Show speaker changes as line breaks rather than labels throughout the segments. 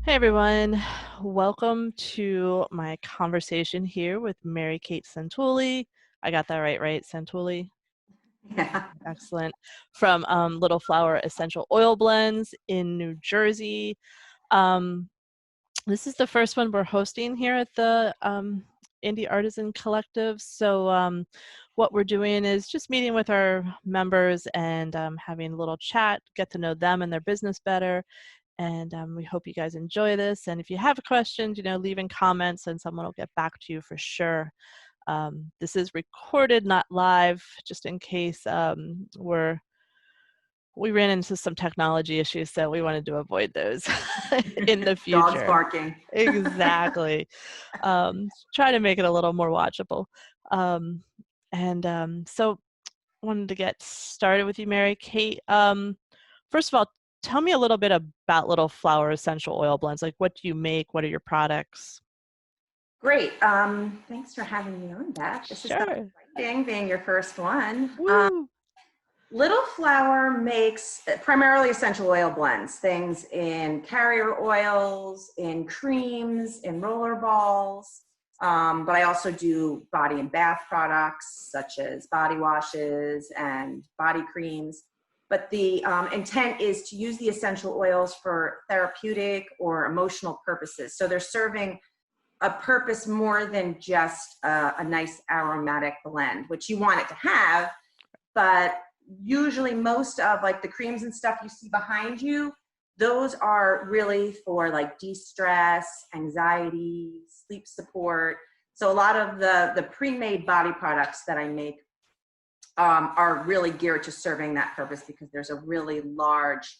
Hey everyone, welcome to my conversation here with Mary Kate Santulli. I got that right, Santulli?
Yeah.
Excellent. From Little Flower Essential Oil Blends in New Jersey. Um, this is the first one we're hosting here at the Indie Artisan Collective. So what we're doing is just meeting with our members and having a little chat, get to know them and their business better. And we hope you guys enjoy this. And if you have questions, leave in comments and someone will get back to you for sure. This is recorded, not live, just in case we ran into some technology issues, so we wanted to avoid those in the
Dogs
future.
barking.
Exactly. Try to make it a little more watchable. So wanted to get started with you, Mary Kate. First of all, tell me a little bit about Little Flower Essential Oil Blends. Like, what do you make? What are your products?
Great. Thanks for having me on, Beth. This is so
Sure.
exciting being your first one.
Woo.
Little Flower makes primarily essential oil blends, things in carrier oils, in creams, in roller balls. But I also do body and bath products such as body washes and body creams. But the intent is to use the essential oils for therapeutic or emotional purposes. So they're serving a purpose more than just a nice aromatic blend, which you want it to have, but usually most of like the creams and stuff you see behind you, those are really for like de-stress, anxiety, sleep support. So a lot of the pre-made body products that I make are really geared to serving that purpose because there's a really large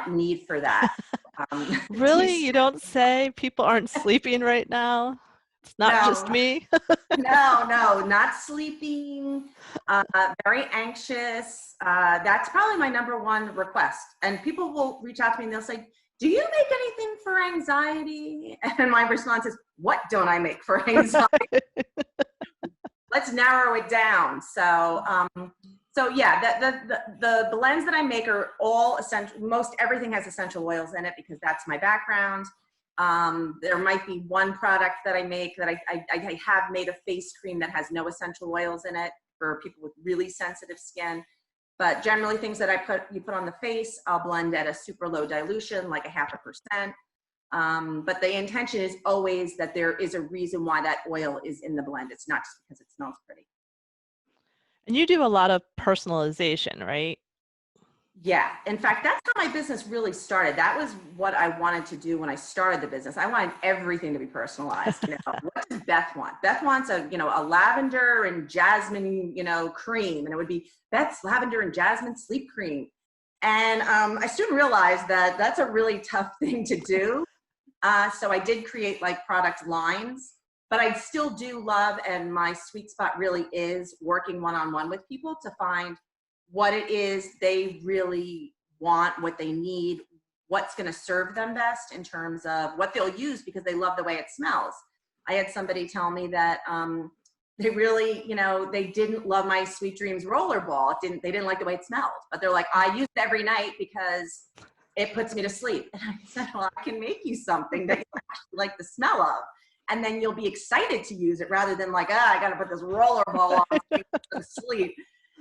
need for that.
Really? You don't say? People aren't sleeping right now? It's not just
No,
me?
no, not sleeping, very anxious. That's probably my number one request. And people will reach out to me and they'll say, do you make anything for anxiety? And my response is, what don't I make for anxiety? Let's narrow it down. So yeah, the blends that I make are all essential. Most everything has essential oils in it because that's my background. There might be one product that I make that I have made a face cream that has no essential oils in it for people with really sensitive skin. But generally things that you put on the face, I'll blend at a super low dilution, like 0.5%. But the intention is always that there is a reason why that oil is in the blend. It's not just because it smells pretty.
And you do a lot of personalization, right?
Yeah. In fact, that's how my business really started. That was what I wanted to do when I started the business. I wanted everything to be personalized. What does Beth want? Beth wants a lavender and jasmine, cream. And it would be Beth's lavender and jasmine sleep cream. And I soon realized that that's a really tough thing to do. So I did create like product lines, but I still do love, and my sweet spot really is working one-on-one with people to find what it is they really want, what they need, what's going to serve them best in terms of what they'll use because they love the way it smells. I had somebody tell me that they really, they didn't love my Sweet Dreams roller ball. They didn't like the way it smelled, but they're like, I use it every night because it puts me to sleep. And I said, well, I can make you something that you actually like the smell of. And then you'll be excited to use it rather than like, I got to put this roller ball on to sleep.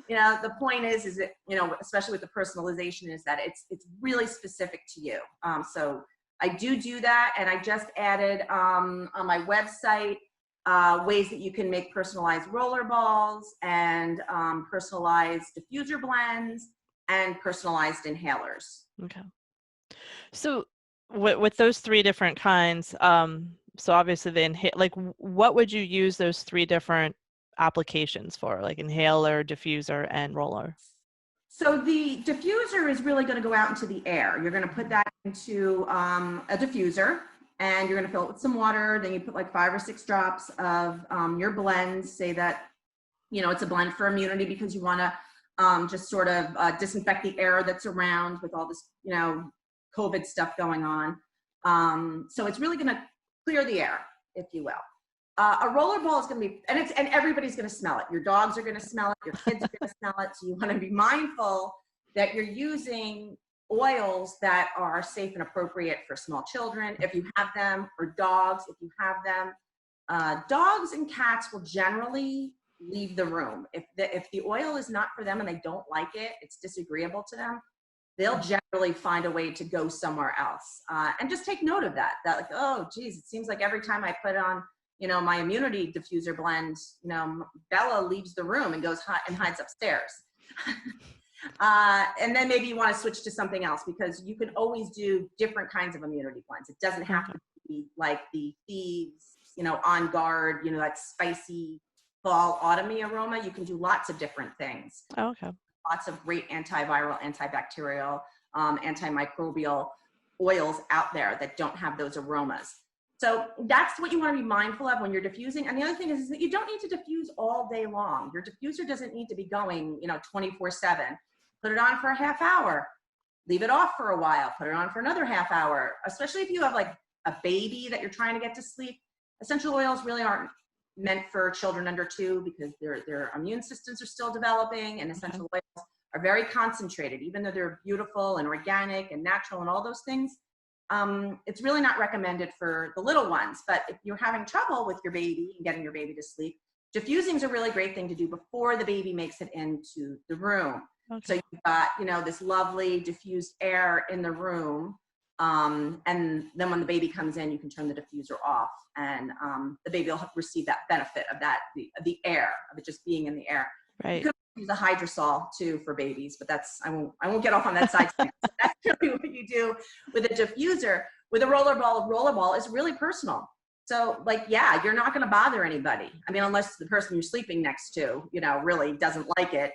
The point is that, especially with the personalization, is that it's really specific to you. So I do that. And I just added on my website ways that you can make personalized roller balls and personalized diffuser blends and personalized inhalers.
Okay. So with those three different kinds, so obviously what would you use those three different applications for, like inhaler, diffuser, and roller?
So the diffuser is really going to go out into the air. You're going to put that into a diffuser and you're going to fill it with some water. Then you put like 5 or 6 drops of your blend. Say that, it's a blend for immunity because you want to just sort of disinfect the air that's around with all this, COVID stuff going on. So it's really going to clear the air, if you will. A roller ball is going to be, and everybody's going to smell it. Your dogs are going to smell it. Your kids are going to smell it. So you want to be mindful that you're using oils that are safe and appropriate for small children, if you have them, or dogs, if you have them. Dogs and cats will generally leave the room. If the oil is not for them and they don't like it, it's disagreeable to them, they'll generally find a way to go somewhere else. And just take note of that, like, oh, geez, it seems like every time I put on, my immunity diffuser blend, Bella leaves the room and goes and hides upstairs. And then maybe you want to switch to something else, because you can always do different kinds of immunity blends. It doesn't have to be like the Thieves, On Guard, that spicy fall autumny aroma. You can do lots of different things.
Oh, okay.
Lots of great antiviral, antibacterial, antimicrobial oils out there that don't have those aromas. So that's what you want to be mindful of when you're diffusing. And the other thing is that you don't need to diffuse all day long. Your diffuser doesn't need to be going, 24/7. Put it on for a half hour, leave it off for a while, put it on for another half hour, especially if you have like a baby that you're trying to get to sleep. Essential oils really aren't meant for children under 2, because their immune systems are still developing, and essential oils are very concentrated. Even though they're beautiful and organic and natural and all those things, it's really not recommended for the little ones. But if you're having trouble with your baby and getting your baby to sleep, diffusing is a really great thing to do before the baby makes it into the room. Okay. So you've got, this lovely diffused air in the room. And then when the baby comes in, you can turn the diffuser off, and the baby will receive that benefit of that, the air, of it just being in the air.
Right.
You could use a hydrosol too for babies, but I won't get off on that side. So that's really what you do with a diffuser. With a rollerball is really personal. So you're not going to bother anybody. I mean, unless the person you're sleeping next to, really doesn't like it.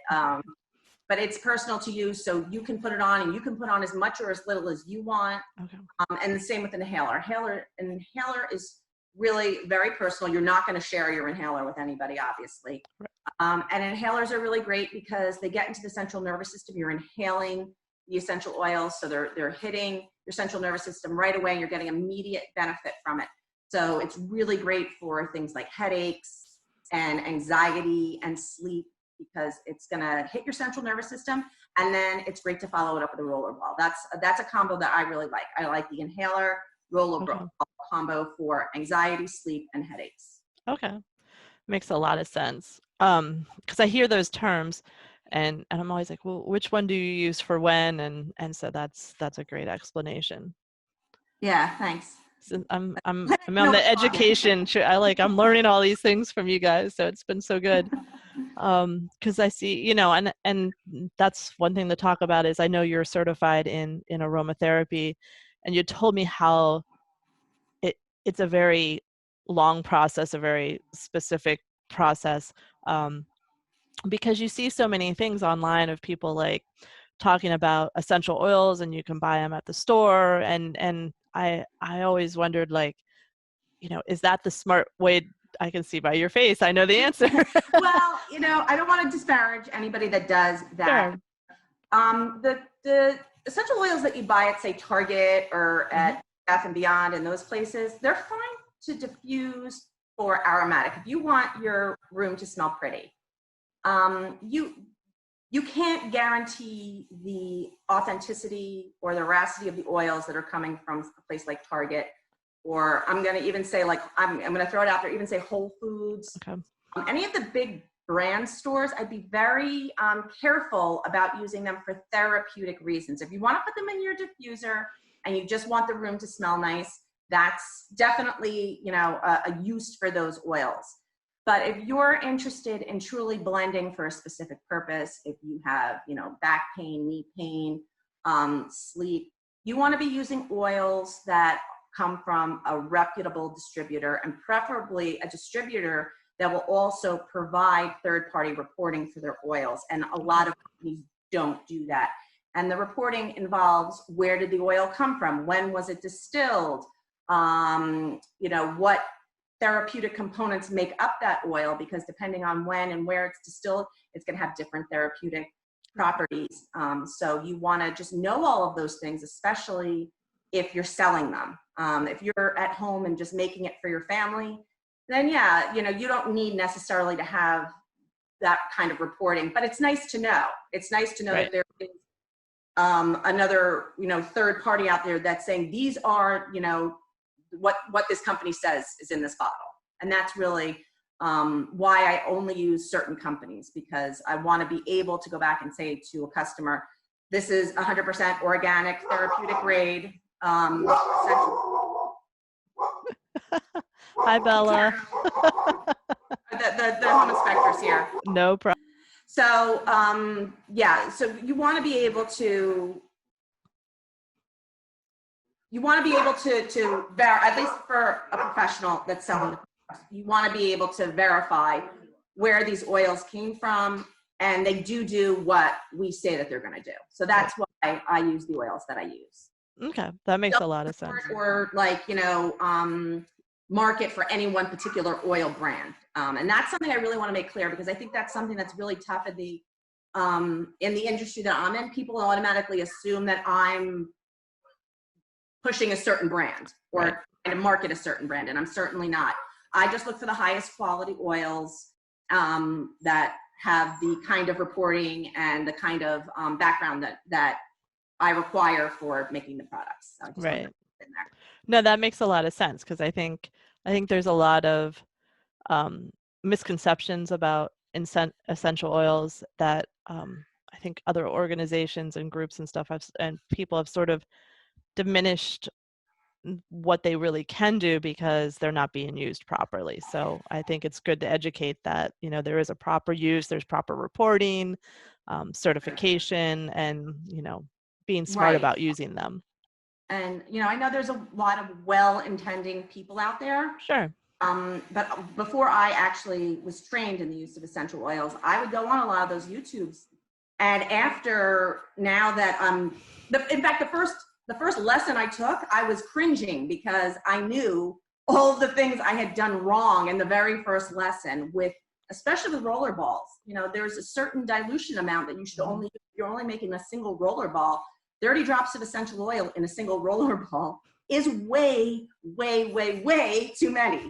But it's personal to you, so you can put it on, and you can put on as much or as little as you want. Okay. And the same with an inhaler. An inhaler is really very personal. You're not going to share your inhaler with anybody, obviously. Right. And inhalers are really great because they get into the central nervous system. You're inhaling the essential oils, so they're hitting your central nervous system right away, and you're getting immediate benefit from it. So it's really great for things like headaches and anxiety and sleep, because it's going to hit your central nervous system. And then it's great to follow it up with a rollerball. That's a combo that I really like. I like the inhaler rollerball combo for anxiety, sleep, and headaches.
Okay. Makes a lot of sense. Because I hear those terms, and I'm always like, well, which one do you use for when? And so that's a great explanation.
Yeah, thanks.
So I'm on the education. I'm learning all these things from you guys, so it's been so good. Because I see, and that's one thing to talk about is I know you're certified in aromatherapy, and you told me how it's a very long process, a very specific process, because you see so many things online of people talking about essential oils, and you can buy them at the store, and I always wondered, is that the smart way? I can see by your face, I know the answer.
Well, I don't want to disparage anybody that does that. Sure. The essential oils that you buy at, say, Target or at Bath and Beyond and those places, they're fine to diffuse for aromatic. If you want your room to smell pretty, you can't guarantee the authenticity or the veracity of the oils that are coming from a place like Target. Or I'm going to even say, I'm going to throw it out there, even say Whole Foods. Okay. Any of the big brand stores, I'd be very careful about using them for therapeutic reasons. If you want to put them in your diffuser and you just want the room to smell nice, that's definitely, a use for those oils. But if you're interested in truly blending for a specific purpose, if you have, back pain, knee pain, sleep, you want to be using oils that come from a reputable distributor, and preferably a distributor that will also provide third-party reporting for their oils. And a lot of companies don't do that. And the reporting involves, where did the oil come from? When was it distilled? What therapeutic components make up that oil, because depending on when and where it's distilled, it's going to have different therapeutic properties. So you want to just know all of those things, especially if you're selling them. If you're at home and just making it for your family, then you don't need necessarily to have that kind of reporting, but it's nice to know. It's nice to know that there is another, third party out there that's saying these are, what this company says is in this bottle. And that's really why I only use certain companies, because I want to be able to go back and say to a customer, this is 100% organic, therapeutic grade.
Hi, Bella.
The home inspector's here.
No problem.
So so you want to be able to at least for a professional that's selling, you want to be able to verify where these oils came from, and they do what we say that they're going to do. So that's why I use the oils that I use.
Okay, that makes a lot of sense.
Or market for any one particular oil brand. And that's something I really want to make clear, because I think that's something that's really tough in the industry that I'm in. People automatically assume that I'm pushing a certain brand or trying to market a certain brand, and I'm certainly not. I just look for the highest quality oils that have the kind of reporting and the kind of background that I require for making the products. So I just want to put it in there.
No, that makes a lot of sense, because I think there's a lot of misconceptions about essential oils that I think other organizations and groups and stuff and people have sort of diminished what they really can do because they're not being used properly. So I think it's good to educate that, there is a proper use, there's proper reporting, certification, and, being smart about using them.
And, I know there's a lot of well-intending people out there.
Sure.
But before I actually was trained in the use of essential oils, I would go on a lot of those YouTubes. And now that in fact, the first lesson I took, I was cringing, because I knew all of the things I had done wrong in the very first lesson, especially with roller balls. There's a certain dilution amount that you should you're only making a single roller ball. 30 drops of essential oil in a single roller ball is way, way, way, way too many.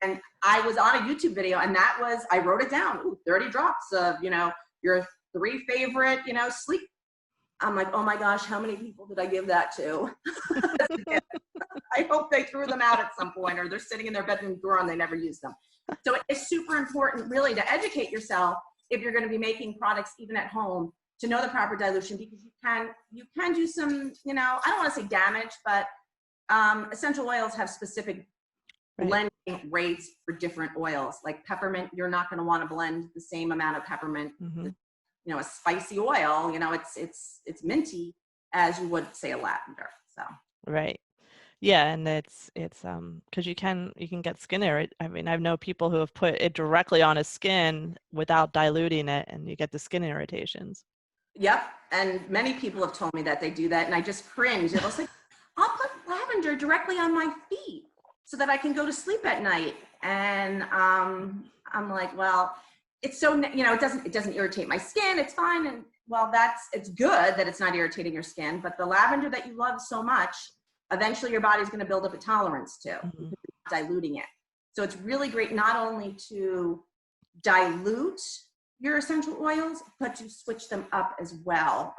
And I was on a YouTube video, and I wrote it down. Ooh, 30 drops of, your 3 favorite, sleep. I'm like, oh my gosh, how many people did I give that to? I hope they threw them out at some point, or they're sitting in their bedroom drawer and they never use them. So it's super important, really, to educate yourself if you're going to be making products even at home, to know the proper dilution, because you can do some, I don't want to say damage, but essential oils have specific blending rates for different oils. Like peppermint, you're not going to want to blend the same amount of peppermint with, a spicy oil, it's minty, as you would say a lavender. So
yeah, and it's because you can get skin irritation. I mean, I know people who have put it directly on his skin without diluting it, and you get the skin irritations.
Yep, and many people have told me that they do that, and I just cringe. It was like, I'll put lavender directly on my feet so that I can go to sleep at night. And I'm like, well, it's so, it doesn't irritate my skin. It's fine. And well, it's good that it's not irritating your skin, but the lavender that you love so much, eventually your body's going to build up a tolerance to, diluting it. So it's really great not only to dilute your essential oils, but to switch them up as well.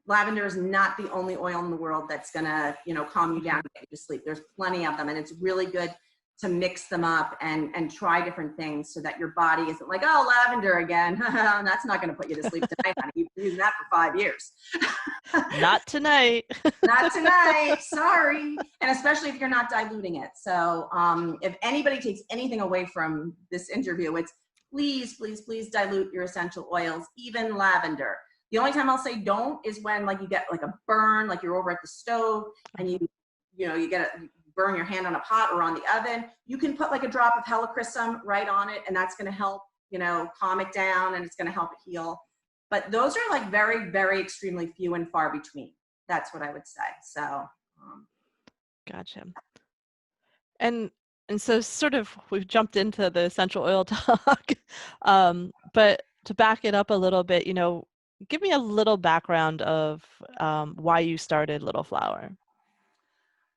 Lavender is not the only oil in the world that's gonna, calm you down and get you to sleep. There's plenty of them, and it's really good to mix them up and try different things so that your body isn't like, oh, lavender again. That's not gonna put you to sleep tonight, honey. You've been using that for 5 years.
Not tonight.
Not tonight, sorry. And especially if you're not diluting it. So if anybody takes anything away from this interview, it's please, please, please dilute your essential oils, even lavender. The only time I'll say don't is when you get like a burn, like you're over at the stove and you burn your hand on a pot or on the oven. You can put like a drop of helichrysum right on it, and that's going to help, calm it down, and it's going to help it heal. But those are like very, very extremely few and far between. That's what I would say. So.
Gotcha. And so sort of we've jumped into the essential oil talk, but to back it up a little bit, give me a little background of why you started Little Flower.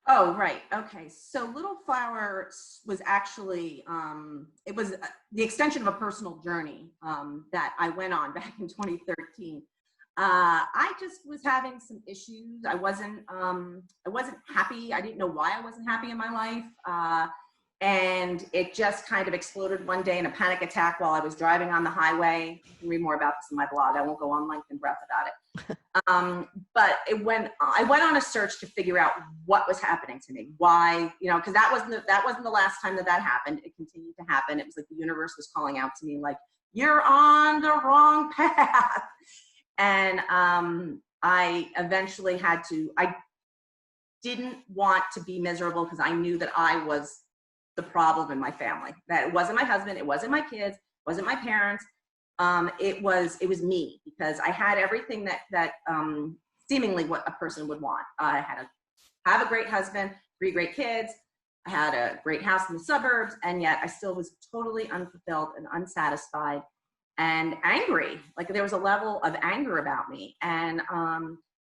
Oh, right. Okay. So Little Flower was actually, it was the extension of a personal journey that I went on back in 2013. I just was having some issues. I wasn't happy. I didn't know why I wasn't happy in my life. And it just kind of exploded one day in a panic attack while I was driving on the highway. You can read more about this in my blog. I won't go on length and breadth about it. But I went on a search to figure out what was happening to me. Why, because that wasn't the last time that happened. It continued to happen. It was like the universe was calling out to me, like, you're on the wrong path. And I eventually I didn't want to be miserable because I knew that I was the problem in my family. That it wasn't my husband, it wasn't my kids, it wasn't my parents. It was me, because I had everything that seemingly what a person would want. I have a great husband, 3 great kids. I had a great house in the suburbs, and yet I still was totally unfulfilled and unsatisfied and angry. Like, there was a level of anger about me. And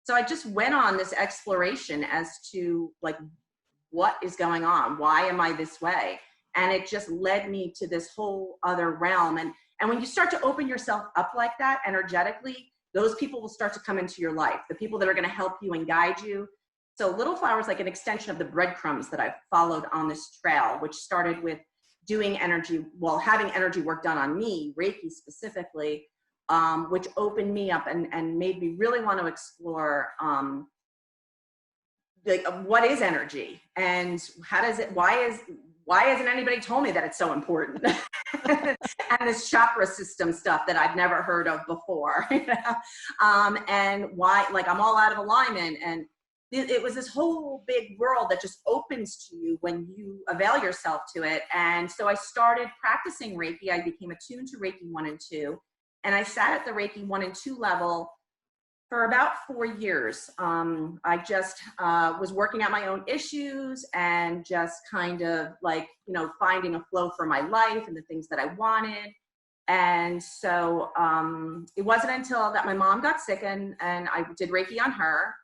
so I just went on this exploration as to, like, what is going on? Why am I this way? And it just led me to this whole other realm. And when you start to open yourself up like that energetically, those people will start to come into your life, the people that are going to help you and guide you. So Little Flower is like an extension of the breadcrumbs that I've followed on this trail, which started with having energy work done on me, Reiki specifically, which opened me up and made me really want to explore what is energy, and why hasn't anybody told me that it's so important? And this chakra system stuff that I've never heard of before, and why, like, I'm all out of alignment. And it was this whole big world that just opens to you when you avail yourself to it. And so I started practicing Reiki. I became attuned to Reiki 1 and 2, and I sat at the Reiki 1 and 2 level for about 4 years. I just was working out my own issues and just kind of like, finding a flow for my life and the things that I wanted. And so it wasn't until that my mom got sick and I did Reiki on her.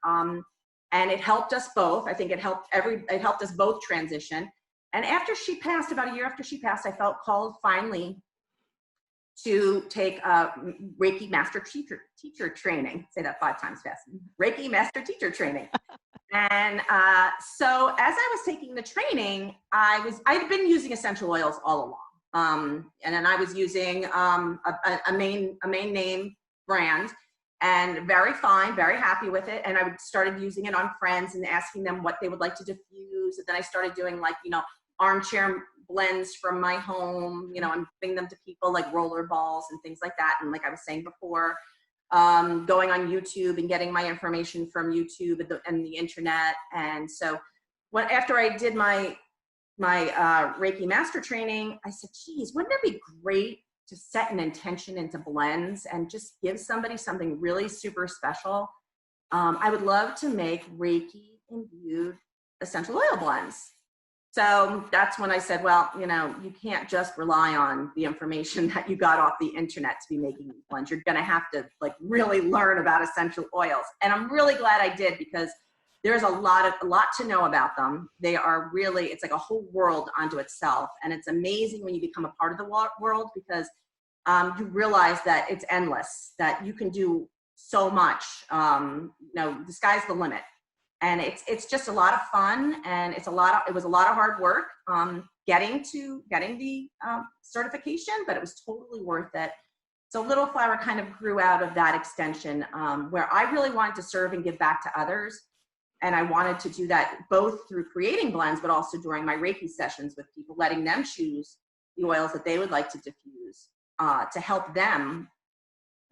And it helped us both. I think it helped us both transition. And after she passed, about a year after she passed, I felt called finally to take Reiki Master Teacher Training. Say that 5 times fast. Reiki Master Teacher Training. And so as I was taking the training, I'd been using essential oils all along. And then I was using a main name brand, and very fine, very happy with it. And I started using it on friends and asking them what they would like to diffuse. And then I started doing, like, armchair blends from my home, and bring them to people, like roller balls and things like that. And like I was saying before, going on YouTube and getting my information from YouTube and the internet. And so after I did my Reiki Master Training, I said, geez, wouldn't it be great to set an intention into blends and just give somebody something really super special? I would love to make Reiki imbued essential oil blends. So that's when I said, well, you can't just rely on the information that you got off the internet to be making these blends. You're going to have to, like, really learn about essential oils. And I'm really glad I did, because there's a lot to know about them. They are really, it's like a whole world unto itself. And it's amazing when you become a part of the world, because you realize that it's endless, that you can do so much. The sky's the limit. And it's just a lot of fun, and it was a lot of hard work getting the certification, but it was totally worth it. So Little Flower kind of grew out of that extension, where I really wanted to serve and give back to others. And I wanted to do that both through creating blends, but also during my Reiki sessions with people, letting them choose the oils that they would like to diffuse to help them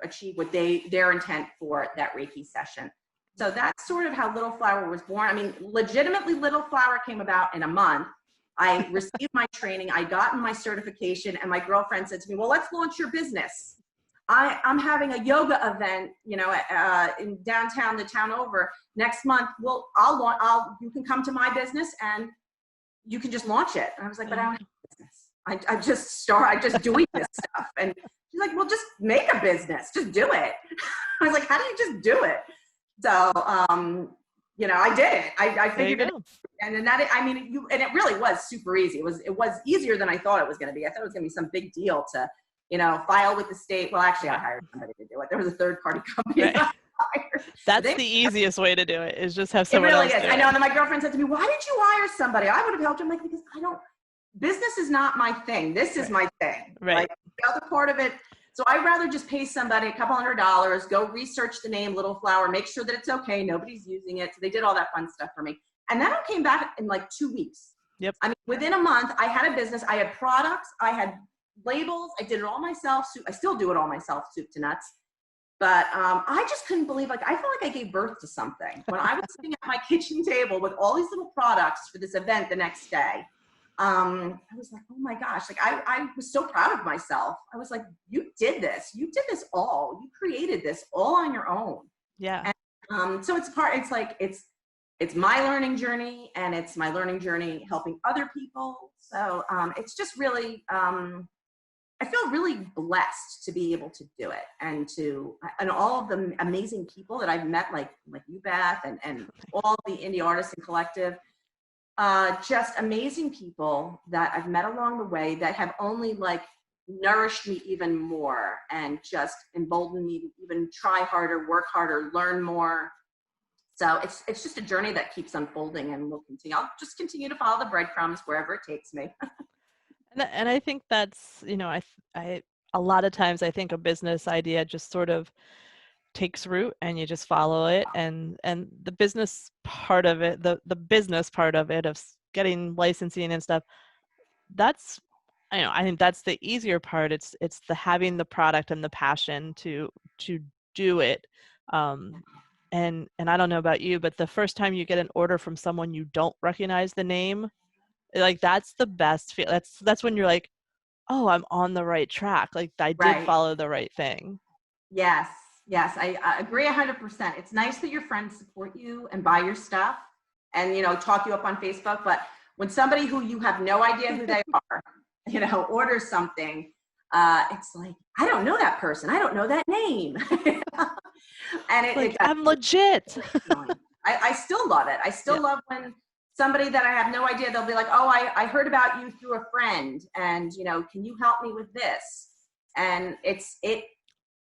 achieve what their intent for that Reiki session. So that's sort of how Little Flower was born. I mean, legitimately, Little Flower came about in a month. I received my training, I got my certification, and my girlfriend said to me, well, let's launch your business. I'm having a yoga event, in downtown, the town over, next month. Well, you can come to my business and you can just launch it. And I was like, but I don't have a business. I just doing this stuff. And she's like, well, just make a business, just do it. I was like, how do you just do it? So, I did it. I figured it out. And then and it really was super easy. It was easier than I thought it was going to be. I thought it was going to be some big deal to, file with the state. Well, actually, I hired somebody to do it. There was a third-party company. Right. But
That's the easiest way to do it, is just have
it
someone
really
else
is.
do
I know.
it.
And then my girlfriend said to me, why did you hire somebody? I would have helped. I'm like, because business is not my thing. This is my thing.
Right.
Like the other part of it. So I'd rather just pay somebody a couple $100, go research the name Little Flower, make sure that it's okay, nobody's using it. So they did all that fun stuff for me. And then I came back in like 2 weeks.
Yep.
I mean, within a month, I had a business, I had products, I had labels, I did it all myself. I still do it all myself, soup to nuts. But I just couldn't believe, like, I felt like I gave birth to something. When I was sitting at my kitchen table with all these little products for this event the next day, I was like, oh my gosh, like I was so proud of myself. I was like, you did this all, you created this all on your own.
Yeah.
And so it's like, it's my learning journey, and it's my learning journey helping other people. So it's just really, I feel really blessed to be able to do it, and all of the amazing people that I've met, like you, Beth, and all the indie artists and collective. Just amazing people that I've met along the way that have only like nourished me even more and just emboldened me to even try harder, work harder, learn more. So it's just a journey that keeps unfolding, and will continue. I'll just continue to follow the breadcrumbs wherever it takes me.
And I think that's, I a lot of times I think a business idea just sort of takes root and you just follow it, and the business part of it, the business part of it, of getting licensing and stuff, that's, I think that's the easier part. It's the having the product and the passion to do it. And I don't know about you, but the first time you get an order from someone you don't recognize the name, like that's the best feel. That's when you're like, oh, I'm on the right track. Like I did
Right.
follow the right thing.
Yes. Yes. I agree 100%. It's nice that your friends support you and buy your stuff and, talk you up on Facebook. But when somebody who you have no idea who they are, orders something, it's like, I don't know that person. I don't know that name. And
Like, I'm legit.
I still love it. I still love when somebody that I have no idea, they'll be like, oh, I heard about you through a friend, and, can you help me with this? And it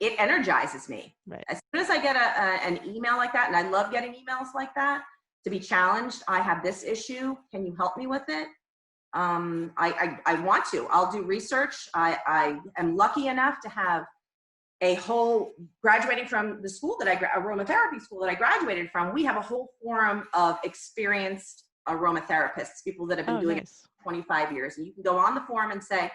energizes me.
Right.
As soon as I get an email like that, and I love getting emails like that, to be challenged, I have this issue, can you help me with it? I want to. I'll do research. I am lucky enough to have a whole, graduating from the school that aromatherapy school that I graduated from, we have a whole forum of experienced aromatherapists, people that have been doing it for 25 years. And you can go on the forum and say,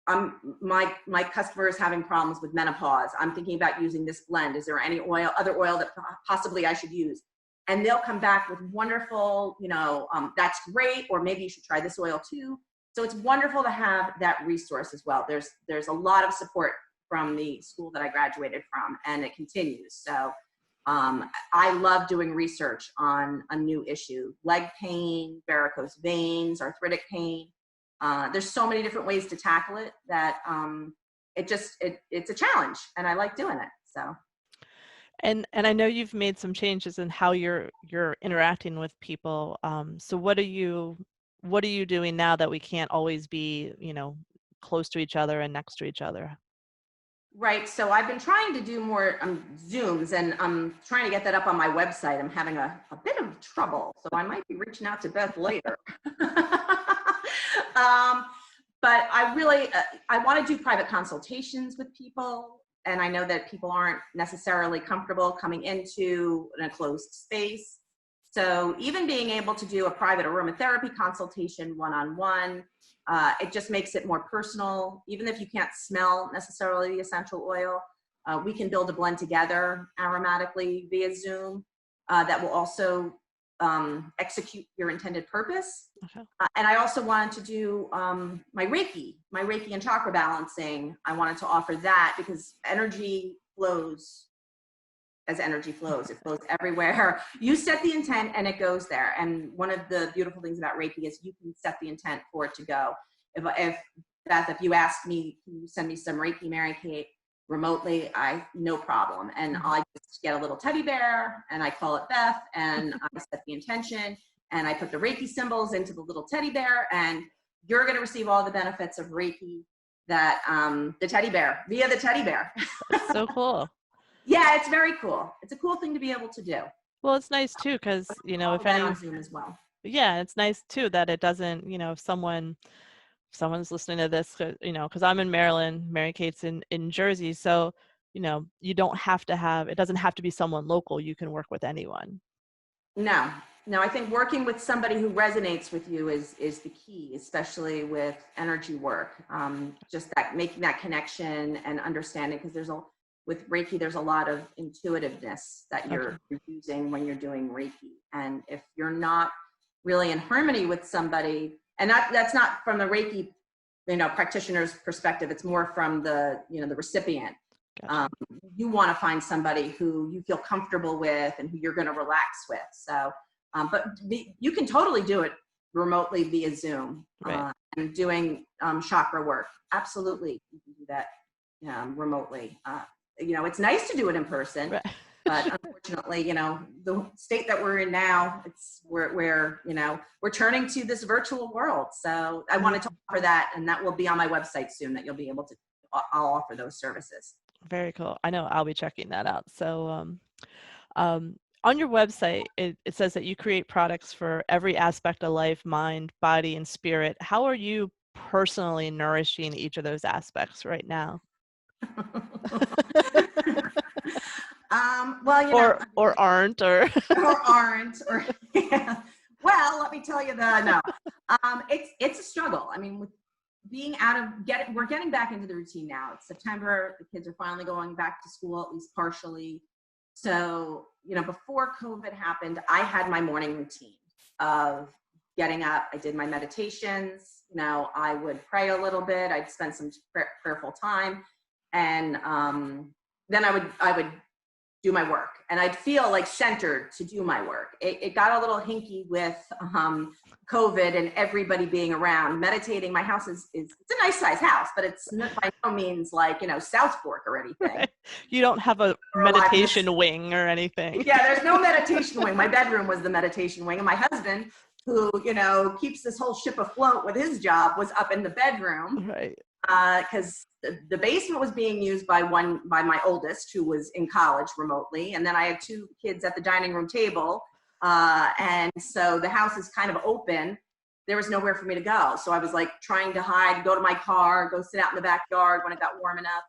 my customer is having problems with menopause. I'm thinking about using this blend. Is there any other oil that possibly I should use? And they'll come back with wonderful, that's great, or maybe you should try this oil too. So it's wonderful to have that resource as well. There's a lot of support from the school that I graduated from, and it continues. So I love doing research on a new issue: leg pain, varicose veins, arthritic pain. There's so many different ways to tackle it that it's a challenge, and I like doing it. So.
And I know you've made some changes in how you're interacting with people. So what are you doing now that we can't always be, close to each other and next to each other?
Right. So I've been trying to do more Zooms, and I'm trying to get that up on my website. I'm having a bit of trouble, so I might be reaching out to Beth later. But I really, I want to do private consultations with people. And I know that people aren't necessarily comfortable coming into an enclosed space. So even being able to do a private aromatherapy consultation one-on-one, it just makes it more personal. Even if you can't smell necessarily the essential oil, we can build a blend together aromatically via Zoom that will also execute your intended purpose.
Okay.
And I also wanted to do my Reiki and chakra balancing. I wanted to offer that because energy flows as energy flows. It flows everywhere. You set the intent and it goes there. And one of the beautiful things about Reiki is you can set the intent for it to go. If Beth, if you asked me, can you send me some Reiki, Mary Kate, remotely, no problem. And I just get a little teddy bear and I call it Beth, and I set the intention and I put the Reiki symbols into the little teddy bear, and you're going to receive all the benefits of Reiki that the teddy bear, via the teddy bear.
That's so cool.
Yeah, it's very cool. It's a cool thing to be able to do.
Well, it's nice too, because,
All
if
of that
any,
on Zoom as well.
yeah, it's nice too that it doesn't, if someone's listening to this, because I'm in Maryland, Mary Kate's in Jersey, so, you don't have to it doesn't have to be someone local. You can work with anyone.
No, no, I think working with somebody who resonates with you is the key, especially with energy work. Just that making that connection and understanding, because with Reiki, there's a lot of intuitiveness that you're using when you're doing Reiki. And if you're not really in harmony with somebody, and that's not from the Reiki, practitioner's perspective, it's more from the recipient.
Gotcha.
You want to find somebody who you feel comfortable with and who you're going to relax with. So, you can totally do it remotely via Zoom.
Right.
And doing chakra work. Absolutely, you can do that remotely. It's nice to do it in person,
Right.
but unfortunately, the state that we're in now, we're turning to this virtual world. So I wanted to offer that, and that will be on my website soon. That you'll be able to. I'll offer those services.
Very cool. I know I'll be checking that out. So, on your website, it says that you create products for every aspect of life, mind, body, and spirit. How are you personally nourishing each of those aspects right now?
Well,
or aren't, or
yeah. Well, let me tell you no. It's a struggle. I mean, with being we're getting back into the routine now. It's September. The kids are finally going back to school, at least partially. So, before COVID happened, I had my morning routine of getting up. I did my meditations. I would pray a little bit. I'd spend some prayerful time. And then I would do my work, and I'd feel like centered to do my work. It got a little hinky with COVID and everybody being around. Meditating, my house it's a nice size house, but it's by no means like South Fork or anything.
Right. You don't have a meditation wing or anything.
Yeah, there's no meditation wing. My bedroom was the meditation wing, and my husband, who keeps this whole ship afloat with his job, was up in the bedroom.
Right.
Because the basement was being used by my oldest, who was in college remotely, and then I had two kids at the dining room table, and so the house is kind of open. There was nowhere for me to go, so I was like trying to hide, go to my car, go sit out in the backyard when it got warm enough.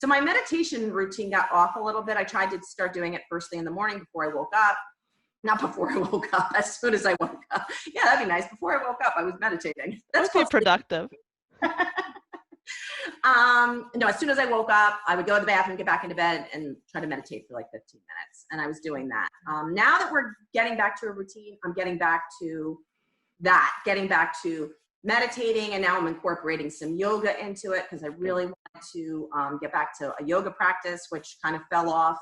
So my meditation routine got off a little bit. I tried to start doing it first thing in the morning before I woke up. Not before I woke up, as soon as I woke up. Yeah, that'd be nice. Before I woke up, I was meditating.
That's pretty productive.
No, as soon as I woke up, I would go to the bathroom, get back into bed, and try to meditate for like 15 minutes. And I was doing that. Now that we're getting back to a routine, I'm getting back to meditating, and now I'm incorporating some yoga into it, because I really wanted to get back to a yoga practice, which kind of fell off.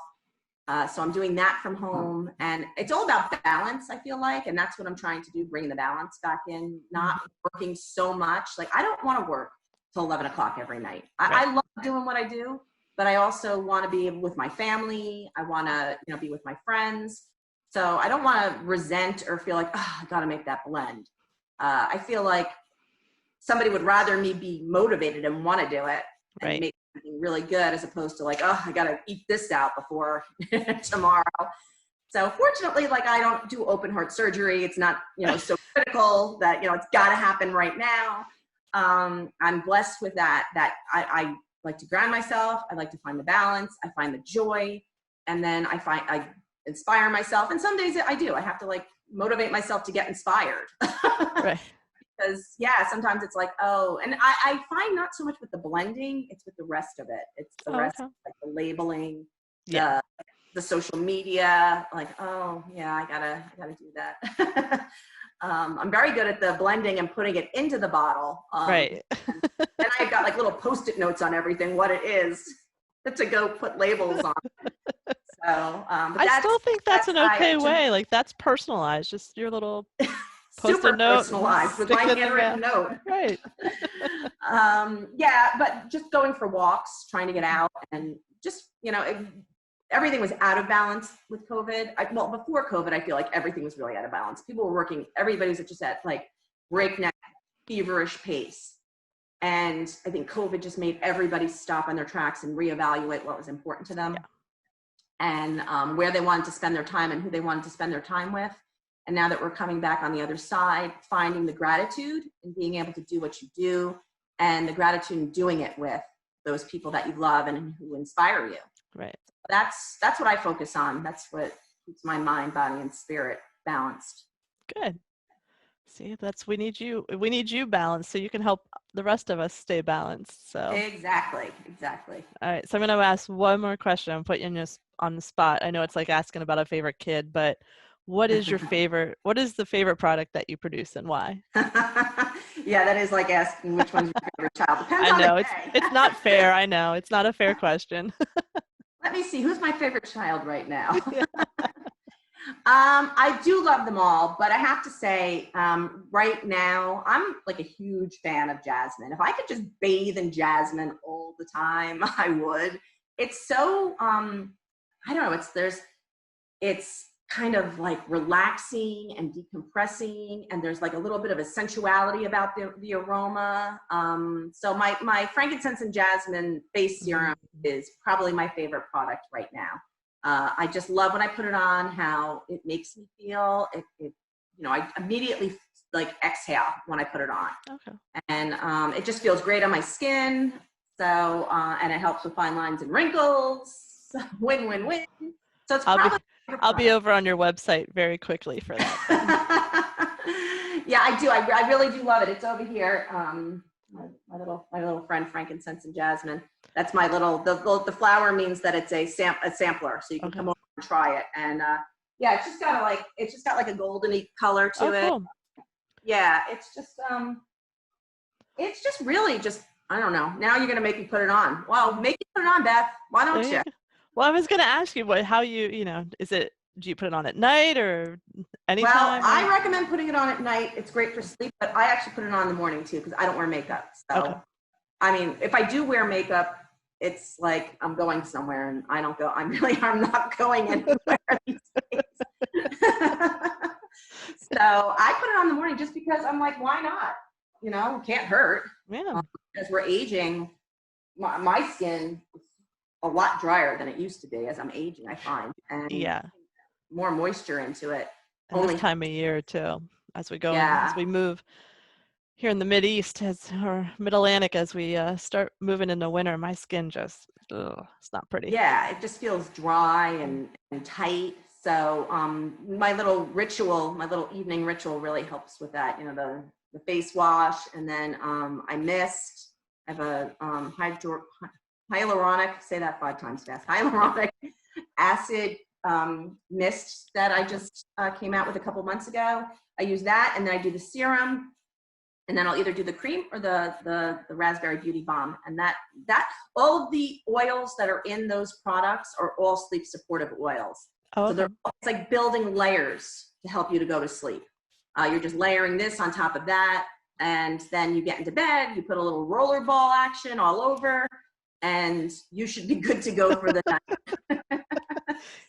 So I'm doing that from home, and it's all about balance, I feel like, and that's what I'm trying to do, bring the balance back in, not working so much. Like, I don't want to work till 11 o'clock every night. I love doing what I do, but I also want to be with my family. I want to, be with my friends. So I don't want to resent or feel like, oh, I got to make that blend. I feel like somebody would rather me be motivated and want to do it and make something really good, as opposed to like, oh, I got to eat this out before tomorrow. So fortunately, like, I don't do open heart surgery. It's not, so critical that, it's got to happen right now. I'm blessed with that I like to ground myself. I like to find the balance. I find the joy. And then I inspire myself. And some days I do. I have to like motivate myself to get inspired.
Right.
Because sometimes it's like, oh, and I find not so much with the blending, it's with the rest of it. It's the rest of like the labeling, the social media, like, oh yeah, I gotta do that. I'm very good at the blending and putting it into the bottle.
Right.
And I've got like little Post-it notes on everything, what it is, to go put labels on. So,
I still think that's an okay way. Like, that's personalized. Just your little Post-it note,
personalized with my handwritten note.
Right.
But just going for walks, trying to get out, and just, everything was out of balance with COVID. Before COVID, I feel like everything was really out of balance. People were working, everybody was just at like breakneck, feverish pace. And I think COVID just made everybody stop on their tracks and reevaluate what was important to them. and where they wanted to spend their time and who they wanted to spend their time with. And now that we're coming back on the other side, finding the gratitude and being able to do what you do, and the gratitude in doing it with those people that you love and who inspire you.
Right.
That's what I focus on. That's what keeps my mind, body, and spirit balanced.
Good. See, we need you balanced so you can help the rest of us stay balanced. So
Exactly.
all right, so I'm going to ask one more question. I'm putting you on the spot. I know it's like asking about a favorite kid, but what is the favorite product that you produce and why?
Yeah, that is like asking which one's your favorite child. Depends
I
on
know
the
it's
day.
it's not fair. I know it's not a fair question.
Let me see, who's my favorite child right now? I do love them all, but I have to say, right now, I'm like a huge fan of jasmine. If I could just bathe in jasmine all the time, I would. It's so, I don't know, it's kind of like relaxing and decompressing, and there's like a little bit of a sensuality about the aroma. So my frankincense and jasmine face serum is probably my favorite product right now. I just love when I put it on, how it makes me feel. I immediately like exhale when I put it on.
Okay.
And it just feels great on my skin. So, and it helps with fine lines and wrinkles. So win, win, win. So it's probably
I'll be over on your website very quickly for that.
Yeah, I do. I really do love it. It's over here. My little friend, frankincense and jasmine. That's my the flower means that it's a sampler, so you can come over and try it. And yeah, it's just got like a goldeny color to it.
Cool.
Yeah, it's just really just, I don't know. Now you're gonna make me put it on. Well, make me put it on, Beth. Why don't you?
Well, I was gonna ask you how do you put it on at night or anytime?
Well, I recommend putting it on at night. It's great for sleep, but I actually put it on in the morning too because I don't wear makeup. So, I mean, if I do wear makeup, it's like I'm going somewhere and I don't go. I'm not going anywhere these days. So I put it on in the morning just because I'm like, why not? It can't hurt.
Yeah.
As we're aging, my skin is a lot drier than it used to be as I'm aging, I find. And more moisture into it.
And this time of year too, as we move here in the Mideast or Mid-Atlantic, as we start moving into winter, my skin just, it's not pretty.
Yeah, it just feels dry and tight. So my little evening ritual really helps with that. The face wash, and then I have a hyaluronic, say that 5 times fast, hyaluronic acid mist that I just came out with a couple months ago. I use that, and then I do the serum, and then I'll either do the cream or the raspberry beauty balm. And that all of the oils that are in those products are all sleep supportive oils. So it's like building layers to help you to go to sleep. You're just layering this on top of that, and then you get into bed, you put a little rollerball action all over, and you should be good to go for the night.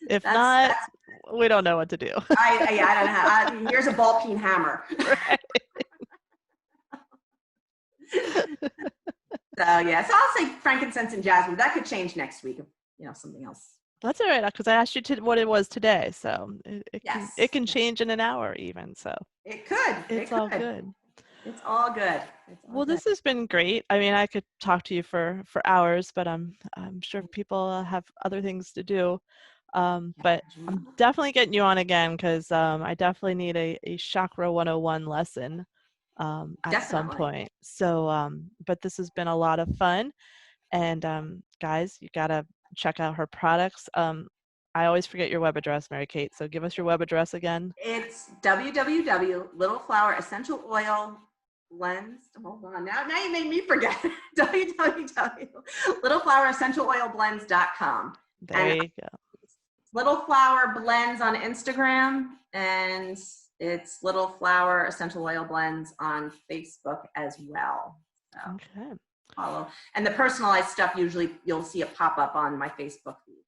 If not, we don't know what to do.
I don't know. Here's a ball peen hammer. Right. So I'll say frankincense and jasmine. That could change next week if something else.
That's all right, because I asked you what it was today, so it can change in an hour even. So
it could.
It's all good.
It's all good.
Well, this has been great. I mean, I could talk to you for hours, but I'm sure people have other things to do. But I'm definitely getting you on again because I definitely need a Chakra 101 lesson at some point. So, but this has been a lot of fun. And guys, you got to check out her products. I always forget your web address, Mary Kate. So give us your web address again.
It's www.littleflower Hold on. Now you made me forget. www.littlefloweressentialoilblends.com.
There you go.
Little Flower Blends on Instagram, and it's Little Flower Essential Oil Blends on Facebook as well. So follow. And the personalized stuff, usually you'll see it pop up on my Facebook feed.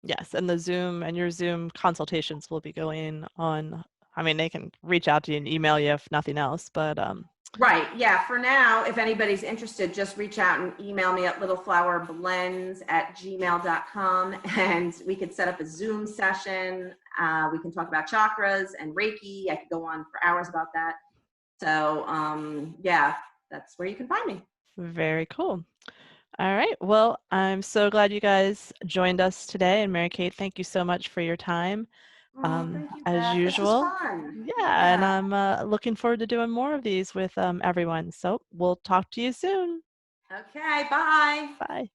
Yes, and your Zoom consultations will be going on. I mean, they can reach out to you and email you if nothing else, but
Right. Yeah. For now, if anybody's interested, just reach out and email me at littleflowerblends@gmail.com and we could set up a Zoom session. We can talk about chakras and Reiki. I could go on for hours about that. So, yeah, that's where you can find me.
Very cool. All right. Well, I'm so glad you guys joined us today. And Mary Kate, thank you so much for your time,
Oh, thank you,
as
Beth. This was
usual.
fun.
Yeah, and
Yeah.
I'm looking forward to doing more of these with everyone. So we'll talk to you soon.
Okay. Bye.
Bye.